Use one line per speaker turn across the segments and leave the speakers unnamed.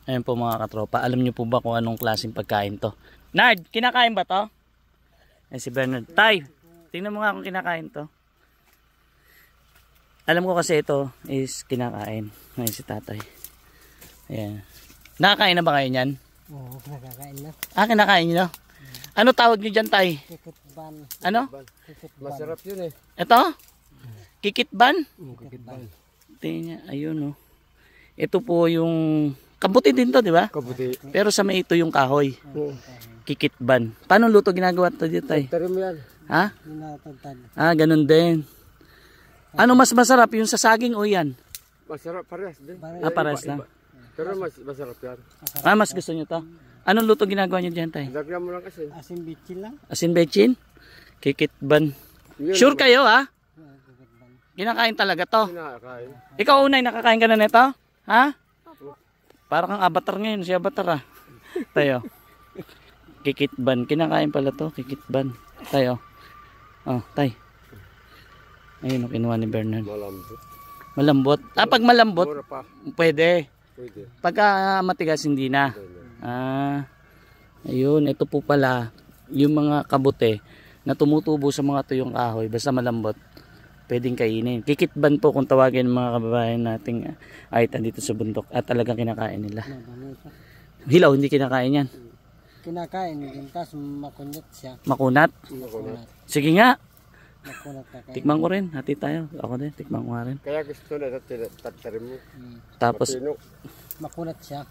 Ayan po mga katropa. Alam niyo po ba kung anong klaseng pagkain to? Nard, kinakain ba to? Ayan si Bernard. Tay, tingnan mo nga kung kinakain to. Alam ko kasi ito is kinakain. Ayan si tatay. Ayan. Nakakain na ba kayo niyan?
Oo, nakakain na.
Ah, kinakain nyo? Ano tawag nyo dyan, tay?
Kikitban.
Ano?
Masarap yun eh.
Ito? Kikitban?
Kikitban.
Tingnan niya, ayun oh. Ito po yung kabuti din to, di ba?
Kabuti.
Pero sa may ito yung kahoy.
Oo.
Kikitban. Paano luto ginagawa to dito, tay?
Tari mo yan.
Ha?
Tinatagtad.
Ah, ganun din. Ano mas masarap, yung sa saging o yan?
Masarap parehas din.
Ah, pares lang.
Pero masarap yan.
Ah, mas gusto nyo to? Anong luto ginagawa nyo dyan, tay?
Lagyan mo lang kasi.
Asin bitchin lang.
Asin bechin? Kikitban.
Yun,
Sure kayo, ha?
Kikitban.
Kinakain talaga to.
Kinakain.
Ikaw unay, nakakain ka na nito? Ha? Parang kang avatar ngayon, si avatar ah. Tayo. Kikitban. Kinakain pala to, kikitban. Tayo. Oh, tay. Ayun, kinuha ni Bernard.
Malambot.
Malambot. Ah, pag malambot,
Mura pa.
pwede.
Pwede.
Pagka matigas, hindi na. Ah, ayun. Ito po pala, yung mga kabute na tumutubo sa mga tuyong kahoy, basta malambot, pwedeng kainin. Kikitban po kung tawagin ng mga kababayan nating aitan dito sa bundok at talagang kinakain nila. Hilaw, hindi kinakain yan.
Kinakain din, tapos makunat siya.
Makunat.
Makunat.
Sige nga,
Makunat kakain.
tikman ko rin. Hati tayo. Ako din, tikman ko nga rin.
Kaya gusto na tatarin mo.
Tapos,
Matino.
Makunat siya.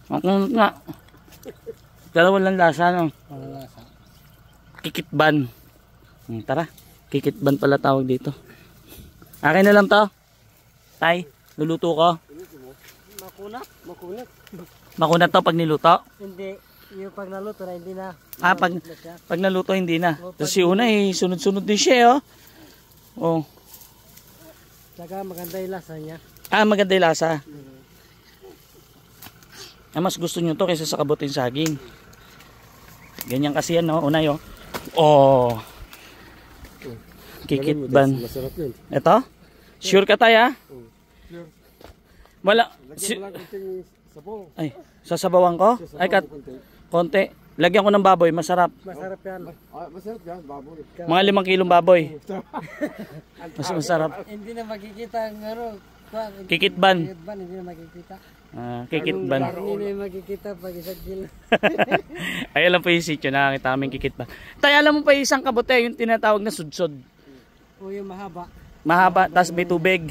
makunat nga. Dalawa lang lasa, no?
Ang lasa.
Kikitban. Tara, kikitban pala tawag dito. Akin na lang to. Tay, luluto ko.
Makunat? Makunat.
Makunat to pag niluto.
Hindi. Yung pag naluto na, hindi na.
Ah, pag naluto hindi na. Tapos si una sunod-sunod din siya, oh. Oh.
Saka maganda yung lasa niya.
Ah, maganda yung lasa. Ah, mas gusto nyo to kaysa sa kabuting saging. Ganyan kasi yan, no? Unay, oh. Oh. Kikitban.
Masarap yun.
Ito? Sure ka tayo, ha?
Sure.
Wala.
Lagyan mo lang kunting sabaw.
Ay, sasabawan ko? Ay, konti. Lagyan ko ng baboy, masarap.
Masarap yan.
Masarap yan, baboy.
Mga 5 kilong baboy. Mas masarap.
Hindi na makikita ang ano.
Kikitban.
Kikitban, hindi na makikita.
Ah, kikitban.
Hindi na makikita pag isang kilo.
Ay, alam po yung sityo, nakakita kami kikitban. Tayo, alam mo pa yung isang kabute, yung tinatawag na sudsod.
O yung mahaba.
Mahaba, tapos may tubig.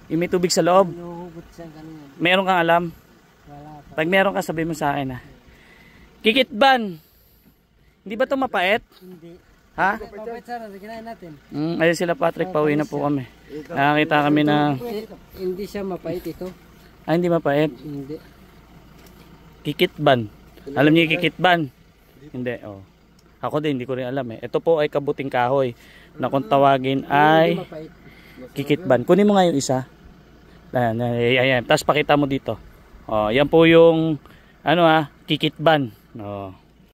Yung may tubig sa loob.
Nuhugot siya ganun.
Meron kang alam?
Wala pa.
Pag meron ka, sabi mo sa akin, ha? Kikitban. Hindi ba ito mapait?
Hindi.
Ha?
Mapait sana, kinain natin.
Ayun sila Patrick, pauwi na po kami. Nakakita kami na,
Hindi siya mapait ito.
hindi mapait.
Hindi.
Kikitban. Alam niyo yung kikitban? Hindi, oh. Ako din, hindi ko rin alam eh. Ito po ay kabuting kahoy na kung tawagin ay
Hindi mapait.
kikitban. Kunin mo nga yung isa. Ayan. Tapos pakita mo dito. Oh, yan po yung ano kikitban. Oh.